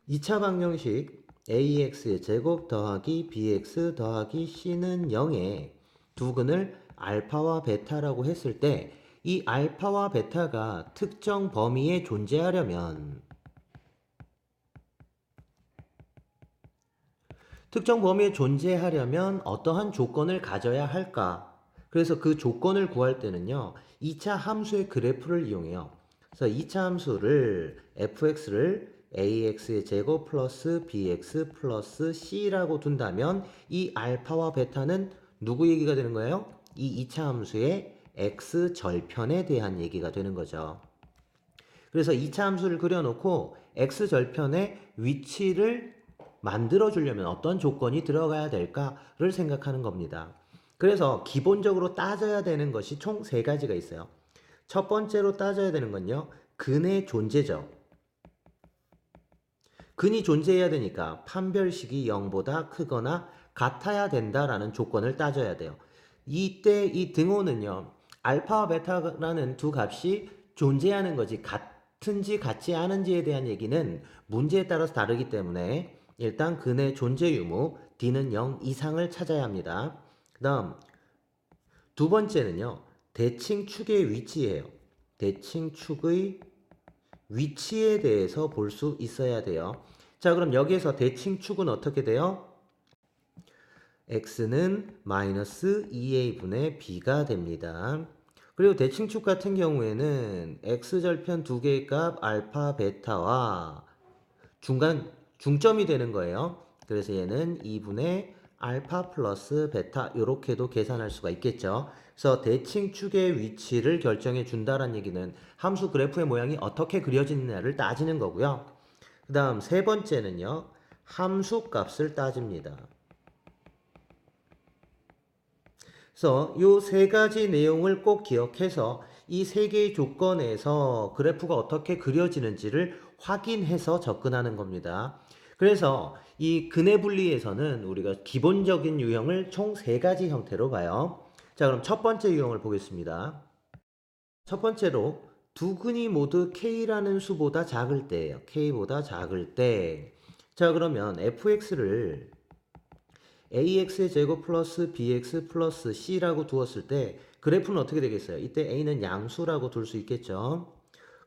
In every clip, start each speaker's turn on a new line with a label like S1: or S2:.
S1: 2차 방정식 ax의 제곱 더하기 bx 더하기 c는 0에 두근을 알파와 베타라고 했을 때 이 알파와 베타가 특정 범위에 존재하려면 어떠한 조건을 가져야 할까? 그래서 그 조건을 구할 때는요. 2차 함수의 그래프를 이용해요. 그래서 2차 함수를 fx를 ax의 제곱 플러스 bx 플러스 c라고 둔다면 이 알파와 베타는 누구 얘기가 되는 거예요? 이 2차 함수의 x절편에 대한 얘기가 되는 거죠. 그래서 2차 함수를 그려놓고 x절편의 위치를 만들어 주려면 어떤 조건이 들어가야 될까를 생각하는 겁니다. 그래서 기본적으로 따져야 되는 것이 총 3가지가 있어요. 첫 번째로 따져야 되는 건요. 근의 존재죠. 근이 존재해야 되니까 판별식이 0보다 크거나 같아야 된다라는 조건을 따져야 돼요. 이때 이 등호는요. 알파와 베타라는 두 값이 존재하는 거지 같은지 같지 않은지에 대한 얘기는 문제에 따라서 다르기 때문에 일단 근의 존재 유무 D는 0 이상을 찾아야 합니다. 그 다음 두 번째는요. 대칭축의 위치예요. 대칭축의 위치에 대해서 볼 수 있어야 돼요. 자, 그럼 여기에서 대칭축은 어떻게 돼요? x는 마이너스 2a분의 b가 됩니다. 그리고 대칭축 같은 경우에는 x절편 두 개의 값 알파, 베타와 중점이 되는 거예요. 그래서 얘는 2분의 알파 플러스 베타 이렇게도 계산할 수가 있겠죠. 그래서 대칭축의 위치를 결정해 준다는 얘기는 함수 그래프의 모양이 어떻게 그려지느냐를 따지는 거고요. 그 다음 세 번째는요. 함수 값을 따집니다. 그래서 이 3가지 내용을 꼭 기억해서 이 3개의 조건에서 그래프가 어떻게 그려지는지를 확인해서 접근하는 겁니다. 그래서 이 근해 분리에서는 우리가 기본적인 유형을 총 3가지 형태로 봐요. 자, 그럼 첫 번째 유형을 보겠습니다. 첫 번째로 두 근이 모두 k라는 수보다 작을 때예요. k보다 작을 때. 자, 그러면 fx를 ax의 제곱 플러스 bx 플러스 c라고 두었을 때 그래프는 어떻게 되겠어요? 이때 a는 양수라고 둘 수 있겠죠.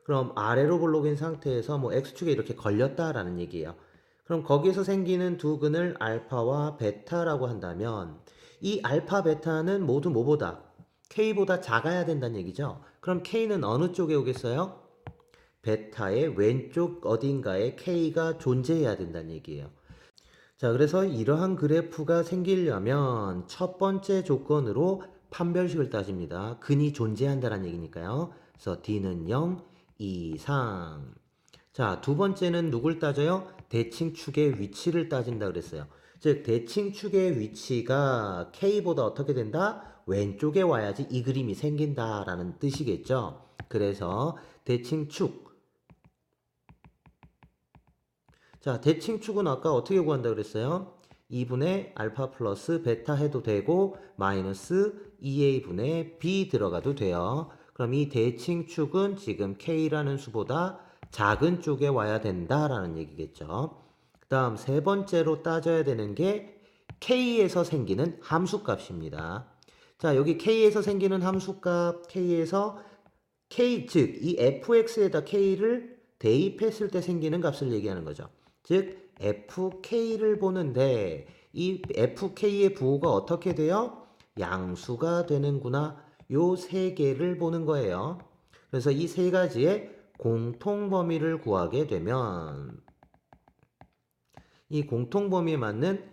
S1: 그럼 아래로 볼록인 상태에서 뭐 x축에 이렇게 걸렸다라는 얘기예요. 그럼 거기에서 생기는 두 근을 알파와 베타라고 한다면 이 알파 베타는 모두 뭐보다? k보다 작아야 된다는 얘기죠. 그럼 k는 어느 쪽에 오겠어요? 베타의 왼쪽 어딘가에 k가 존재해야 된다는 얘기예요. 자, 그래서 이러한 그래프가 생기려면 첫 번째 조건으로 판별식을 따집니다. 근이 존재한다는 얘기니까요. 그래서 D는 0 이상. 자, 두 번째는 누굴 따져요? 대칭축의 위치를 따진다 그랬어요. 즉, 대칭축의 위치가 K보다 어떻게 된다? 왼쪽에 와야지 이 그림이 생긴다라는 뜻이겠죠. 그래서 대칭축. 자, 대칭축은 아까 어떻게 구한다 그랬어요? 2분의 알파 플러스 베타 해도 되고 마이너스 2a분의 b 들어가도 돼요. 그럼 이 대칭축은 지금 k라는 수보다 작은 쪽에 와야 된다라는 얘기겠죠. 그 다음 세 번째로 따져야 되는 게 k에서 생기는 함수값입니다. 자, 여기 k에서 생기는 함수값, k에서 k, 즉 이 fx에다 k를 대입했을 때 생기는 값을 얘기하는 거죠. 즉 fk를 보는데 이 fk의 부호가 어떻게 돼요? 양수가 되는구나. 요 세 개를 보는 거예요. 그래서 이 세 가지의 공통 범위를 구하게 되면 이 공통 범위에 맞는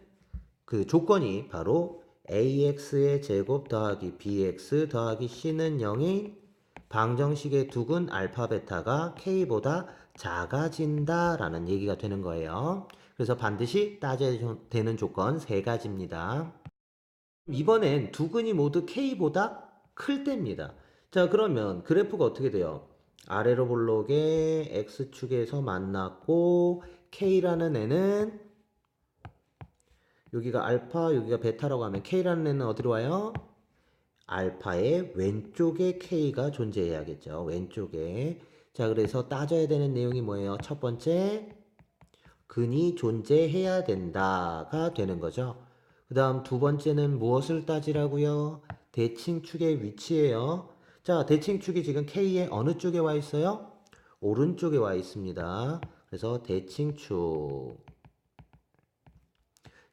S1: 그 조건이 바로 ax의 제곱 더하기 bx 더하기 c는 0인 방정식의 두근 알파 베타가 k보다 작아진다라는 얘기가 되는 거예요. 그래서 반드시 따져야 되는 조건 3가지입니다. 이번엔 두근이 모두 k보다 클 때입니다. 자, 그러면 그래프가 어떻게 돼요? 아래로 볼록에 x축에서 만났고 k라는 애는 여기가 알파, 여기가 베타라고 하면 k라는 애는 어디로 와요? 알파의 왼쪽에 k가 존재해야겠죠. 왼쪽에. 자, 그래서 따져야 되는 내용이 뭐예요? 첫 번째, 근이 존재해야 된다가 되는 거죠. 그 다음 두 번째는 무엇을 따지라고요? 대칭축의 위치예요. 자, 대칭축이 지금 K의 어느 쪽에 와 있어요? 오른쪽에 와 있습니다. 그래서 대칭축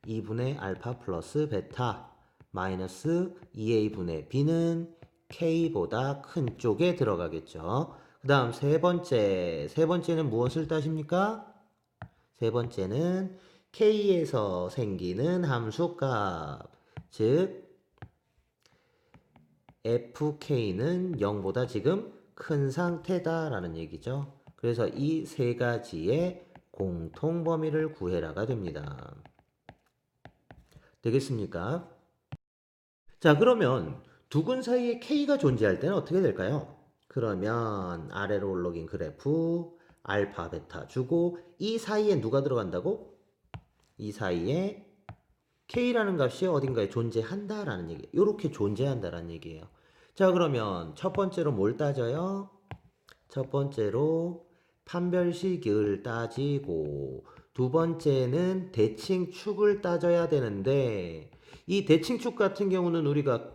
S1: 2분의 알파 플러스 베타 마이너스 2A분의 B는 K보다 큰 쪽에 들어가겠죠. 그 다음 세 번째는 무엇을 따집니까? 세 번째는 K에서 생기는 함수값, 즉 FK는 0보다 지금 큰 상태다라는 얘기죠. 그래서 이 세 가지의 공통 범위를 구해라가 됩니다. 되겠습니까? 자, 그러면 두근 사이에 K가 존재할 때는 어떻게 될까요? 그러면 아래로 올라긴 그래프 알파, 베타 주고 이 사이에 누가 들어간다고? 이 사이에 K라는 값이 어딘가에 존재한다라는 얘기. 이렇게 존재한다라는 얘기예요. 자, 그러면 첫 번째로 뭘 따져요? 첫 번째로 판별식을 따지고 두 번째는 대칭축을 따져야 되는데 이 대칭축 같은 경우는 우리가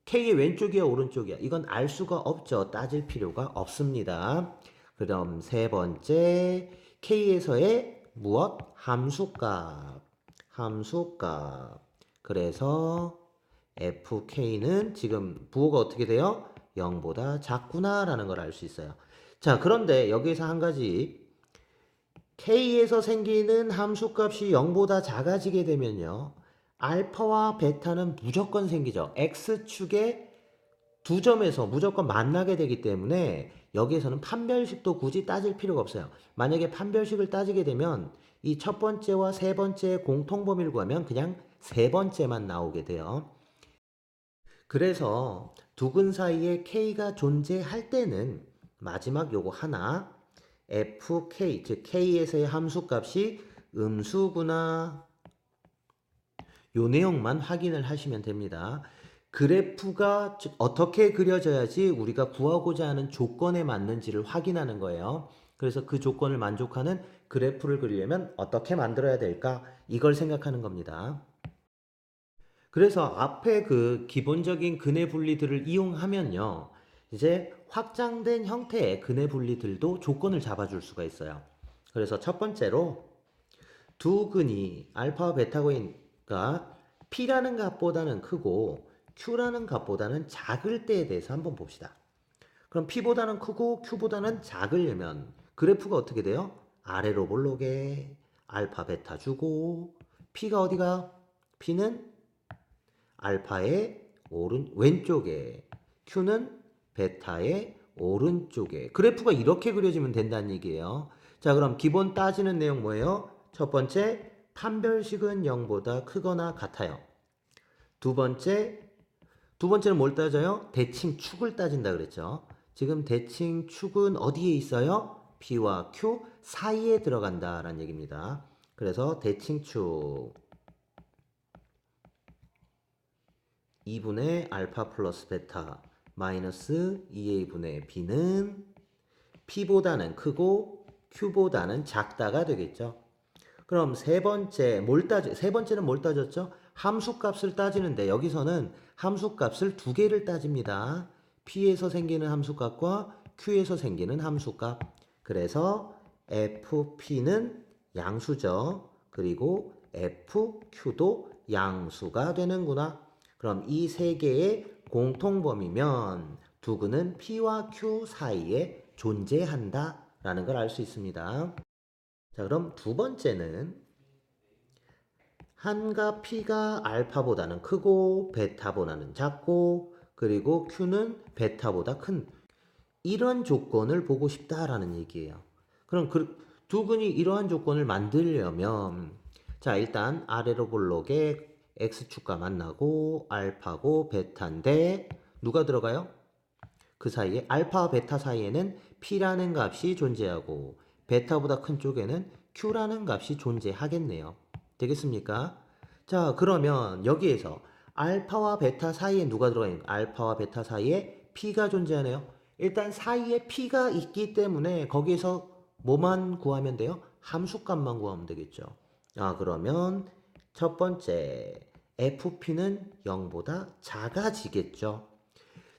S1: K의 왼쪽이야 오른쪽이야 이건 알 수가 없죠. 따질 필요가 없습니다. 그럼 세 번째 K에서의 무엇? 함수값. 그래서 FK는 지금 부호가 어떻게 돼요? 0보다 작구나 라는 걸 알 수 있어요. 자, 그런데 여기에서 한 가지 K에서 생기는 함수값이 0보다 작아지게 되면요. 알파와 베타는 무조건 생기죠. X축의 두 점에서 무조건 만나게 되기 때문에 여기에서는 판별식도 굳이 따질 필요가 없어요. 만약에 판별식을 따지게 되면 이 첫 번째와 세 번째의 공통범위를 구하면 그냥 세 번째만 나오게 돼요. 그래서 두근 사이에 K가 존재할 때는 마지막 요거 하나 FK 즉 K에서의 함수값이 음수구나 요 내용만 확인을 하시면 됩니다. 그래프가 어떻게 그려져야지 우리가 구하고자 하는 조건에 맞는지를 확인하는 거예요. 그래서 그 조건을 만족하는 그래프를 그리려면 어떻게 만들어야 될까? 이걸 생각하는 겁니다. 그래서 앞에 그 기본적인 근해 분리들을 이용하면요. 이제 확장된 형태의 근해 분리들도 조건을 잡아줄 수가 있어요. 그래서 첫 번째로 두 근이 알파와 베타고니까 P라는 값보다는 크고 Q라는 값보다는 작을 때에 대해서 한번 봅시다. 그럼 P보다는 크고 Q보다는 작으려면 그래프가 어떻게 돼요? 아래로 볼록에 알파 베타 주고 P가 어디가? P는 알파의 왼쪽에 Q는 베타의 오른쪽에 그래프가 이렇게 그려지면 된다는 얘기예요. 자, 그럼 기본 따지는 내용 뭐예요? 첫 번째, 판별식은 0보다 크거나 같아요. 두 번째는 뭘 따져요? 대칭축을 따진다 그랬죠. 지금 대칭축은 어디에 있어요? P와 Q 사이에 들어간다라는 얘기입니다. 그래서 대칭축 2분의 알파 플러스 베타 마이너스 2a분의 b는 p보다는 크고 q보다는 작다가 되겠죠. 그럼 세 번째는 뭘 따졌죠? 함수값을 따지는데 여기서는 함수값을 두 개를 따집니다. p에서 생기는 함수값과 q에서 생기는 함수값. 그래서 fp는 양수죠. 그리고 fq도 양수가 되는구나. 그럼 이 세 개의 공통범위면 두근은 P와 Q 사이에 존재한다 라는 걸 알 수 있습니다. 자, 그럼 두 번째는 한가 P가 알파보다는 크고 베타보다는 작고 그리고 Q는 베타보다 큰 이런 조건을 보고 싶다라는 얘기예요. 그럼 두근이 이러한 조건을 만들려면 자, 일단 아래로 볼록에 X축과 만나고 알파고 베타인데 누가 들어가요? 그 사이에 알파와 베타 사이에는 P라는 값이 존재하고 베타보다 큰 쪽에는 Q라는 값이 존재하겠네요. 되겠습니까? 자, 그러면 여기에서 알파와 베타 사이에 누가 들어가 있는 알파와 베타 사이에 P가 존재하네요. 일단 사이에 P가 있기 때문에 거기에서 뭐만 구하면 돼요? 함수값만 구하면 되겠죠. 그러면 첫 번째 FP는 0보다 작아지겠죠.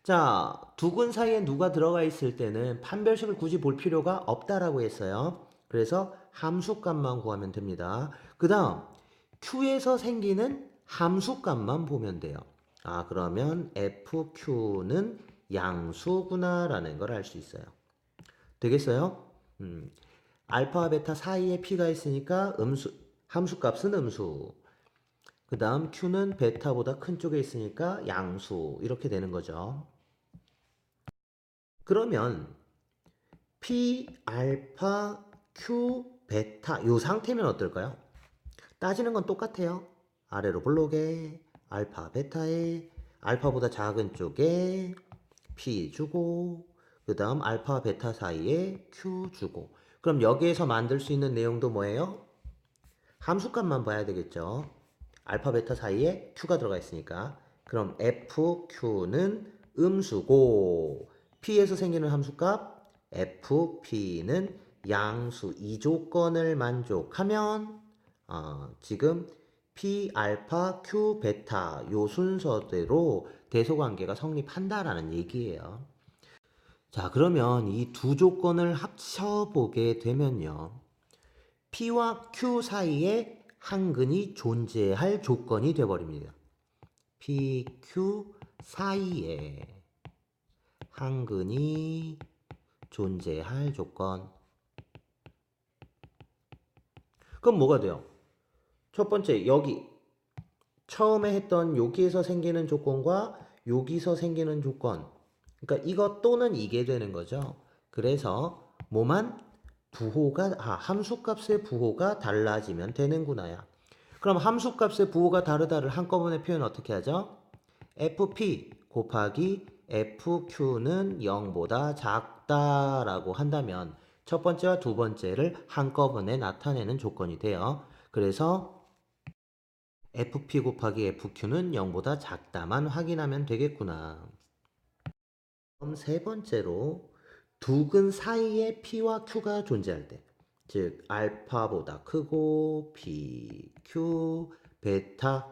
S1: 자, 두근 사이에 누가 들어가 있을 때는 판별식을 굳이 볼 필요가 없다라고 했어요. 그래서 함수값만 구하면 됩니다. 그 다음 Q에서 생기는 함수값만 보면 돼요. 그러면 FQ는 양수구나 라는 걸 알 수 있어요. 되겠어요? 알파와 베타 사이에 P가 있으니까 함수값은 음수. 그 다음 Q는 베타보다 큰 쪽에 있으니까 양수. 이렇게 되는 거죠. 그러면 P, 알파, Q, 베타 요 상태면 어떨까요? 따지는 건 똑같아요. 아래로 블록에 알파, 베타에 알파보다 작은 쪽에 P 주고 그 다음 알파, 베타 사이에 Q 주고 그럼 여기에서 만들 수 있는 내용도 뭐예요? 함수값만 봐야 되겠죠. 알파, 베타 사이에 Q가 들어가 있으니까 그럼 FQ는 음수고 P에서 생기는 함수값 FP는 양수 이 조건을 만족하면 지금 P, 알파, Q, 베타 요 순서대로 대소관계가 성립한다라는 얘기예요. 자, 그러면 이 두 조건을 합쳐보게 되면요. P와 Q 사이에 한근이 존재할 조건이 되어버립니다. P, Q 사이에 한근이 존재할 조건. 그럼 뭐가 돼요? 첫 번째, 여기 처음에 했던 여기에서 생기는 조건과 여기서 생기는 조건. 그러니까 이것 또는 이게 되는 거죠. 그래서 뭐만 함수값의 부호가 달라지면 되는구나야. 그럼 함수값의 부호가 다르다를 한꺼번에 표현 어떻게 하죠? FP 곱하기 FQ는 0보다 작다라고 한다면 첫 번째와 두 번째를 한꺼번에 나타내는 조건이 돼요. 그래서 FP 곱하기 FQ는 0보다 작다만 확인하면 되겠구나. 그럼 세 번째로 두근 사이에 P와 Q가 존재할 때, 즉 알파보다 크고 P, Q, 베타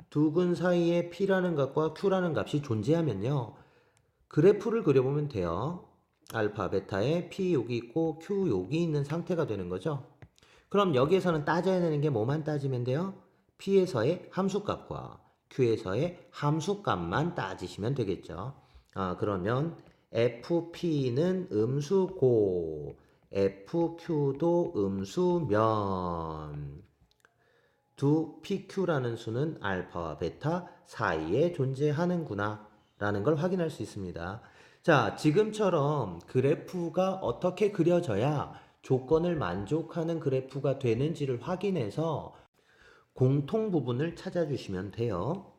S1: 두근 사이에 P라는 값과 Q라는 값이 존재하면요. 그래프를 그려보면 돼요. 알파, 베타에 P 여기 있고 Q 여기 있는 상태가 되는 거죠. 그럼 여기에서는 따져야 되는 게 뭐만 따지면 돼요? P에서의 함수값과 Q에서의 함수값만 따지시면 되겠죠. 그러면 FP는 음수고 FQ도 음수면 두 PQ라는 수는 알파와 베타 사이에 존재하는구나 라는 걸 확인할 수 있습니다. 자, 지금처럼 그래프가 어떻게 그려져야 조건을 만족하는 그래프가 되는지를 확인해서 공통 부분을 찾아주시면 돼요.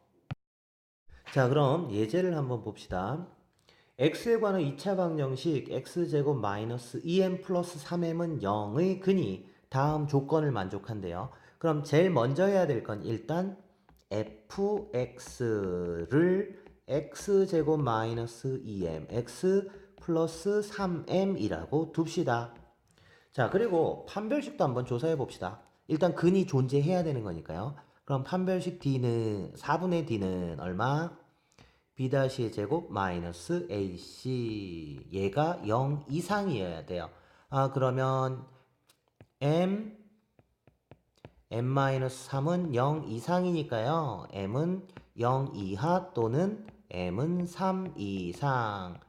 S1: 자, 그럼 예제를 한번 봅시다. x에 관한 2차 방정식 x제곱 마이너스 2m 플러스 3m은 0의 근이 다음 조건을 만족한대요. 그럼 제일 먼저 해야 될 건 일단 fx를 x제곱 마이너스 2m x 플러스 3m이라고 둡시다. 자, 그리고 판별식도 한번 조사해 봅시다. 일단 근이 존재해야 되는 거니까요. 그럼 판별식 d는 4분의 d는 얼마? b-의 제곱 마이너스 ac 얘가 0 이상이어야 돼요. 그러면 m-3은 0 이상이니까요. m은 0 이하 또는 m은 3 이상.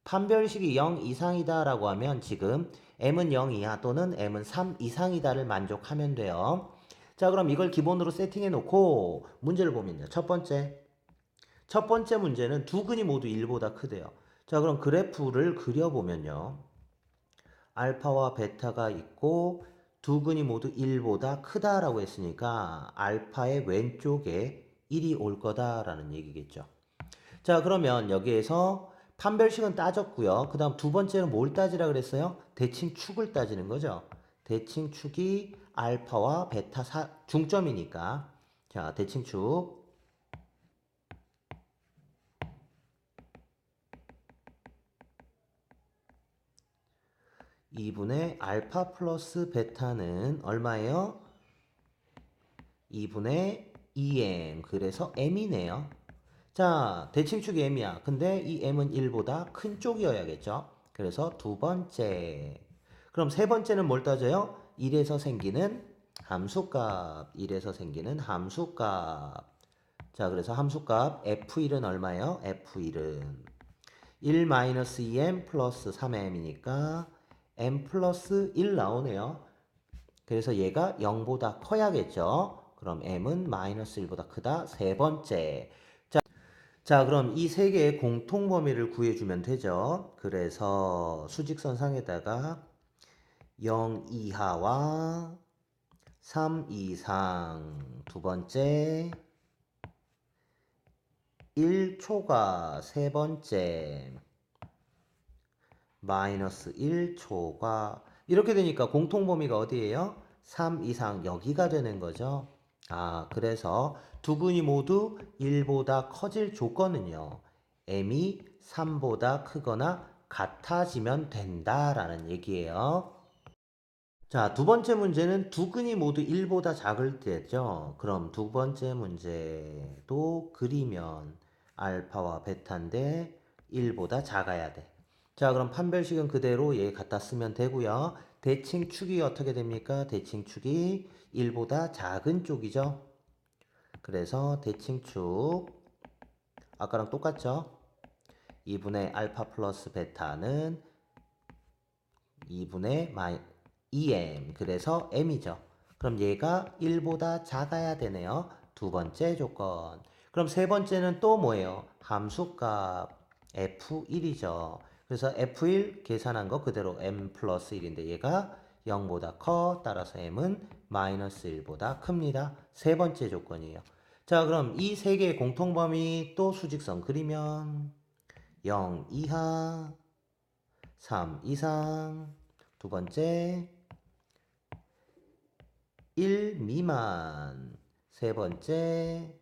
S1: 판별식이 0 이상이다 라고 하면 지금 m은 0 이하 또는 m은 3 이상이다를 만족하면 돼요. 자, 그럼 이걸 기본으로 세팅해 놓고 문제를 보면요. 첫 번째 문제는 두 근이 모두 1보다 크대요. 자, 그럼 그래프를 그려보면요. 알파와 베타가 있고 두 근이 모두 1보다 크다라고 했으니까 알파의 왼쪽에 1이 올 거다라는 얘기겠죠. 자, 그러면 여기에서 판별식은 따졌고요. 그 다음 두 번째는 뭘 따지라 그랬어요? 대칭축을 따지는 거죠. 대칭축이 알파와 베타 중점이니까. 자, 대칭축. 2분의 알파 플러스 베타는 얼마예요? 2분의 2m. 그래서 m이네요. 자, 대칭축이 m이야. 근데 이 m은 1보다 큰 쪽이어야겠죠? 그래서 두 번째. 그럼 세 번째는 뭘 따져요? 1에서 생기는 함수값. 1에서 생기는 함수값. 자, 그래서 함수값 F1은 얼마예요? F1은 1-2m 플러스 3m이니까 m 플러스 1 나오네요. 그래서 얘가 0보다 커야겠죠. 그럼 m은 마이너스 1보다 크다. 세 번째. 자, 그럼 이 세 개의 공통 범위를 구해주면 되죠. 그래서 수직선상에다가 0 이하와 3 이상 두 번째, 1초가 세 번째, 마이너스 1초가 이렇게 되니까 공통 범위가 어디예요? 3 이상 여기가 되는 거죠. 아, 그래서 두 근이 모두 1보다 커질 조건은요. m이 3보다 크거나 같아지면 된다라는 얘기예요. 자, 두 번째 문제는 두 근이 모두 1보다 작을 때죠. 그럼 두 번째 문제도 그리면 알파와 베타인데 1보다 작아야 돼. 자, 그럼 판별식은 그대로 얘 갖다 쓰면 되고요. 대칭축이 어떻게 됩니까? 대칭축이 1보다 작은 쪽이죠. 그래서 대칭축 아까랑 똑같죠? 2분의 알파 플러스 베타는 2분의 2m. 그래서 m이죠. 그럼 얘가 1보다 작아야 되네요. 두 번째 조건. 그럼 세 번째는 또 뭐예요? 함수값 f1이죠. 그래서 f1 계산한 거 그대로 m 플러스 1인데 얘가 0보다 커. 따라서 m은 마이너스 1보다 큽니다. 세 번째 조건이에요. 자, 그럼 이 세 개의 공통범위 또 수직선 그리면 0 이하 3 이상 두 번째 1 미만 세 번째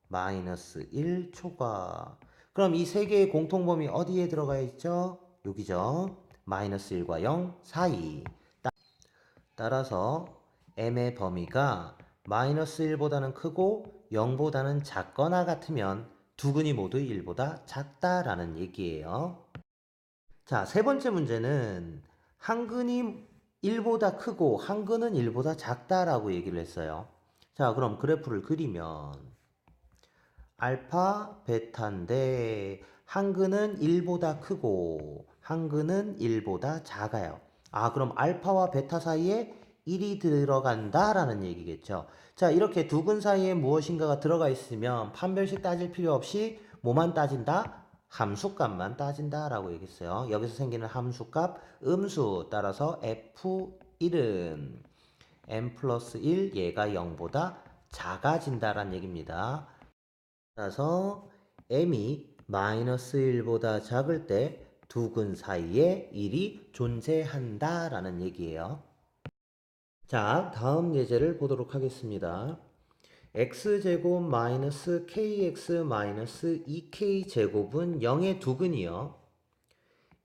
S1: 마이너스 1 초과. 그럼 이 세 개의 공통범위 어디에 들어가 있죠? 여기죠. 마이너스 1과 0 사이. 따라서 m의 범위가 마이너스 1보다는 크고 0보다는 작거나 같으면 두 근이 모두 1보다 작다라는 얘기예요. 자, 세 번째 문제는 한 근이 1보다 크고 한 근은 1보다 작다라고 얘기를 했어요. 자, 그럼 그래프를 그리면 알파, 베타인데 한 근은 1보다 크고 한 근은 1보다 작아요. 아, 그럼 알파와 베타 사이에 1이 들어간다라는 얘기겠죠. 자, 이렇게 두 근 사이에 무엇인가가 들어가 있으면 판별식 따질 필요 없이 뭐만 따진다? 함수값만 따진다라고 얘기했어요. 여기서 생기는 함수값 음수 따라서 F1은 m 플러스 1 얘가 0보다 작아진다라는 얘기입니다. 따라서 m이 마이너스 1보다 작을 때 두 근 사이에 1이 존재한다라는 얘기예요. 자, 다음 예제를 보도록 하겠습니다. x제곱 마이너스 kx 마이너스 2k제곱은 0의 두 근이요.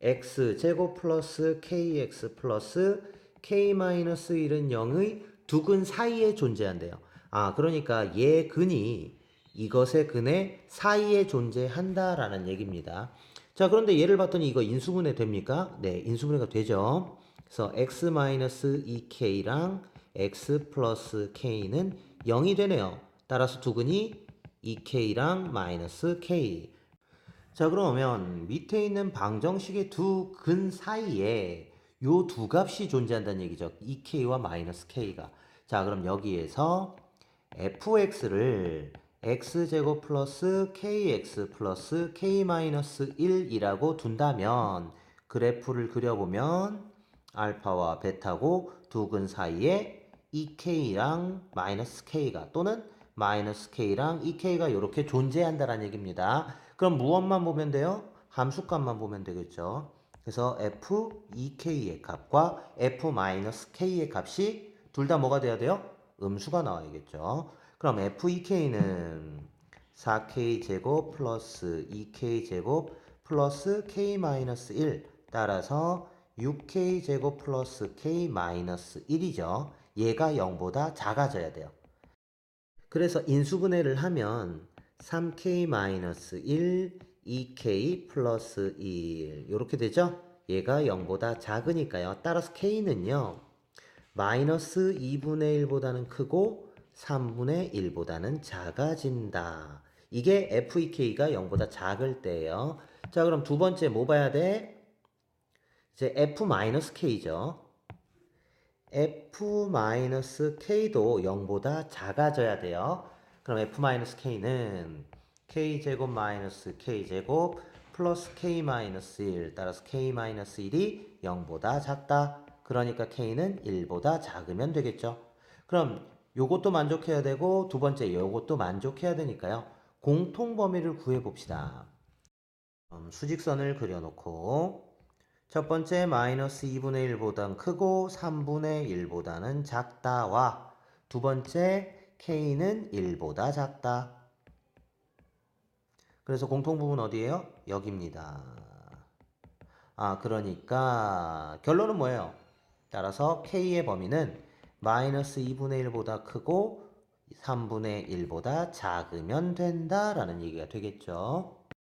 S1: x제곱 플러스 kx 플러스 k 마이너스 1은 0의 두 근 사이에 존재한대요. 아, 그러니까 얘 근이 이것의 근의 사이에 존재한다라는 얘기입니다. 자, 그런데 얘를 봤더니 이거 인수분해 됩니까? 네, 인수분해가 되죠. 그래서 x 마이너스 2k랑 x 플러스 k는 0이 되네요. 따라서 두 근이 2k랑 마이너스 k. 자, 그러면 밑에 있는 방정식의 두 근 사이에 요 두 값이 존재한다는 얘기죠. 2k와 마이너스 k가. 자, 그럼 여기에서 fx를 x제곱 플러스 kx 플러스 k 마이너스 1이라고 둔다면 그래프를 그려보면 알파와 베타고 두 근 사이에 2k랑 마이너스 k가 또는 마이너스 k랑 2k가 이렇게 존재한다는 얘기입니다. 그럼 무엇만 보면 돼요? 함수값만 보면 되겠죠. 그래서 f2k의 값과 f-k의 값이 둘 다 뭐가 돼야 돼요? 음수가 나와야겠죠. 그럼 f2k는 4k제곱 플러스 2k제곱 플러스 k-1 따라서 6k제곱 플러스 k 마이너스 1이죠. 얘가 0보다 작아져야 돼요. 그래서 인수분해를 하면 3k 마이너스 1, 2k 플러스 1 이렇게 되죠. 얘가 0보다 작으니까요. 따라서 k는요. 마이너스 2분의 1보다는 크고 3분의 1보다는 작아진다. 이게 FEK가 0보다 작을 때예요. 자, 그럼 두 번째 뭐 봐야 돼? 이제 F-K죠. F-K도 0보다 작아져야 돼요. 그럼 F-K는 K제곱 마이너스 K제곱 플러스 K-1 따라서 K-1이 0보다 작다. 그러니까 K는 1보다 작으면 되겠죠. 그럼 요것도 만족해야 되고 두 번째 요것도 만족해야 되니까요. 공통 범위를 구해 봅시다. 수직선을 그려놓고 첫 번째 마이너스 2분의 1보단 크고 3분의 1보다는 작다와 두 번째 K는 1보다 작다. 그래서 공통부분 어디예요? 여기입니다. 그러니까 결론은 뭐예요? 따라서 K의 범위는 마이너스 2분의 1보다 크고 3분의 1보다 작으면 된다라는 얘기가 되겠죠.